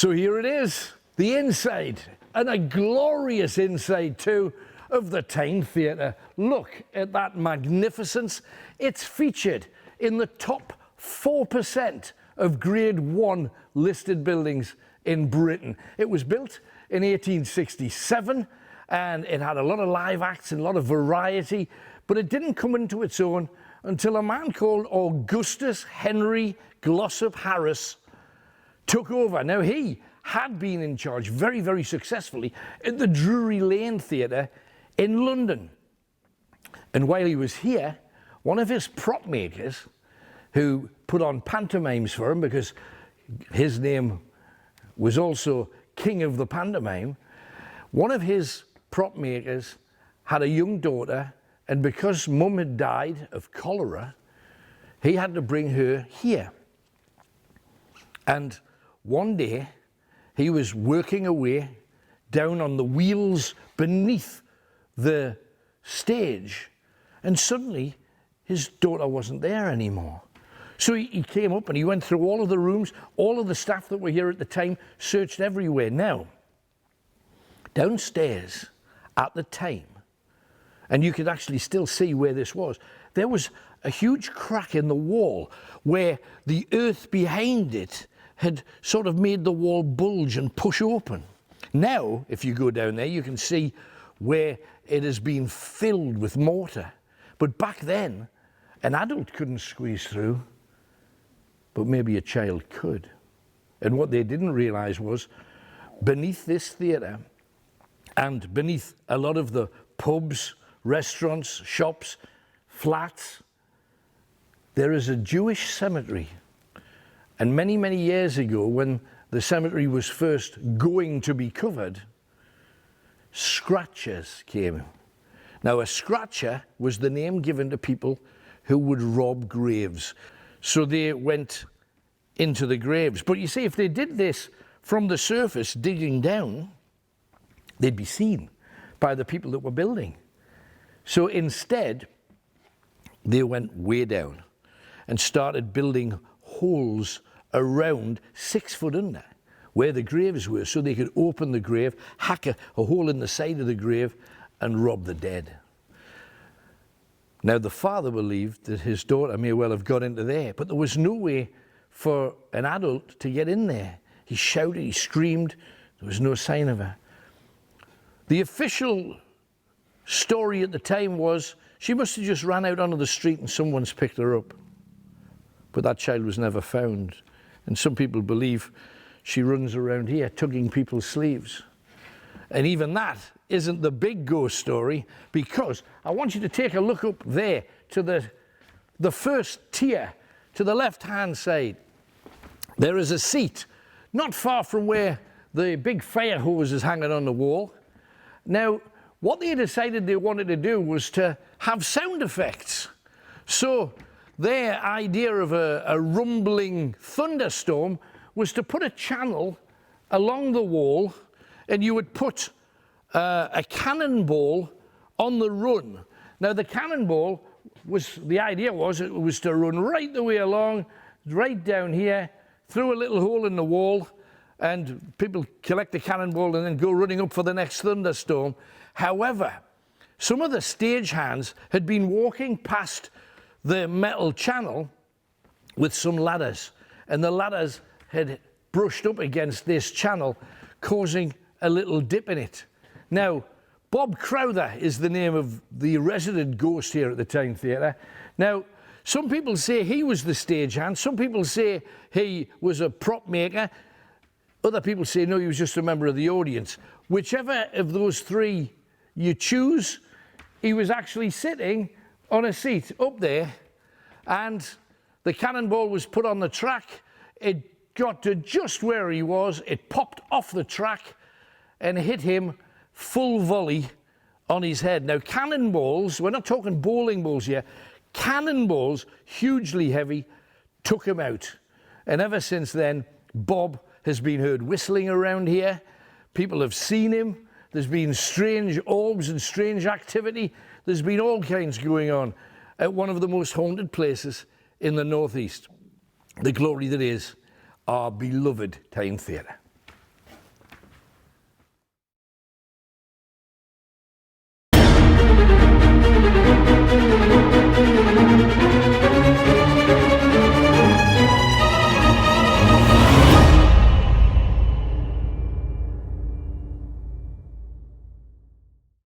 So here it is, the inside, and a glorious inside too, of the Tyne Theatre. Look at that magnificence. It's featured in the top 4% of Grade 1 listed buildings in Britain. It was built in 1867 and it had a lot of live acts and a lot of variety, but it didn't come into its own until a man called Augustus Henry Glossop Harris took over. Now, he had been in charge very, very successfully at the Drury Lane Theatre in London. And while he was here, one of his prop makers, who put on pantomimes for him because his name was also king of the pantomime, one of his prop makers had a young daughter, and because mum had died of cholera, he had to bring her here. And one day, he was working away down on the wheels beneath the stage, and suddenly his daughter wasn't there anymore. So he came up and he went through all of the rooms. All of the staff that were here at the time searched everywhere. Now, downstairs at the time, and you could actually still see where this was, there was a huge crack in the wall where the earth behind it had sort of made the wall bulge and push open. Now, if you go down there, you can see where it has been filled with mortar. But back then, an adult couldn't squeeze through, but maybe a child could. And what they didn't realize was, beneath this theatre and beneath a lot of the pubs, restaurants, shops, flats, there is a Jewish cemetery. And many, many years ago, when the cemetery was first going to be covered, scratchers came. Now, a scratcher was the name given to people who would rob graves. So they went into the graves. But you see, if they did this from the surface, digging down, they'd be seen by the people that were building. So instead, they went way down and started building holes around 6 foot under where the graves were, so they could open the grave, hack a hole in the side of the grave and rob the dead. Now, the father believed that his daughter may well have got into there, but there was no way for an adult to get in there. He shouted, he screamed, there was no sign of her. The official story at the time was she must have just ran out onto the street and someone's picked her up. But that child was never found. And some people believe she runs around here tugging people's sleeves. And even that isn't the big ghost story, because I want you to take a look up there to the first tier, to the left-hand side. There is a seat not far from where the big fire hose is hanging on the wall. Now, what they decided they wanted to do was to have sound effects. So their idea of a rumbling thunderstorm was to put a channel along the wall, and you would put a cannonball on the run. Now, the cannonball the idea was it was to run right the way along, right down here, through a little hole in the wall, and people collect the cannonball and then go running up for the next thunderstorm. However, some of the stagehands had been walking past the metal channel with some ladders, and the ladders had brushed up against this channel, causing a little dip in it. Now, Bob Crowther is the name of the resident ghost here at the Tyne Theatre. Now, some people say he was the stagehand, some people say he was a prop maker, other people say no, he was just a member of the audience. Whichever of those three you choose, he was actually sitting on a seat up there, and the cannonball was put on the track. It got to just where he was, it popped off the track and hit him full volley on his head. Now, cannonballs, we're not talking bowling balls here, cannonballs, hugely heavy, took him out. And ever since then, Bob has been heard whistling around here. People have seen him. There's been strange orbs and strange activity. There's been all kinds going on at one of the most haunted places in the northeast. The glory that is our beloved Tyne Theatre.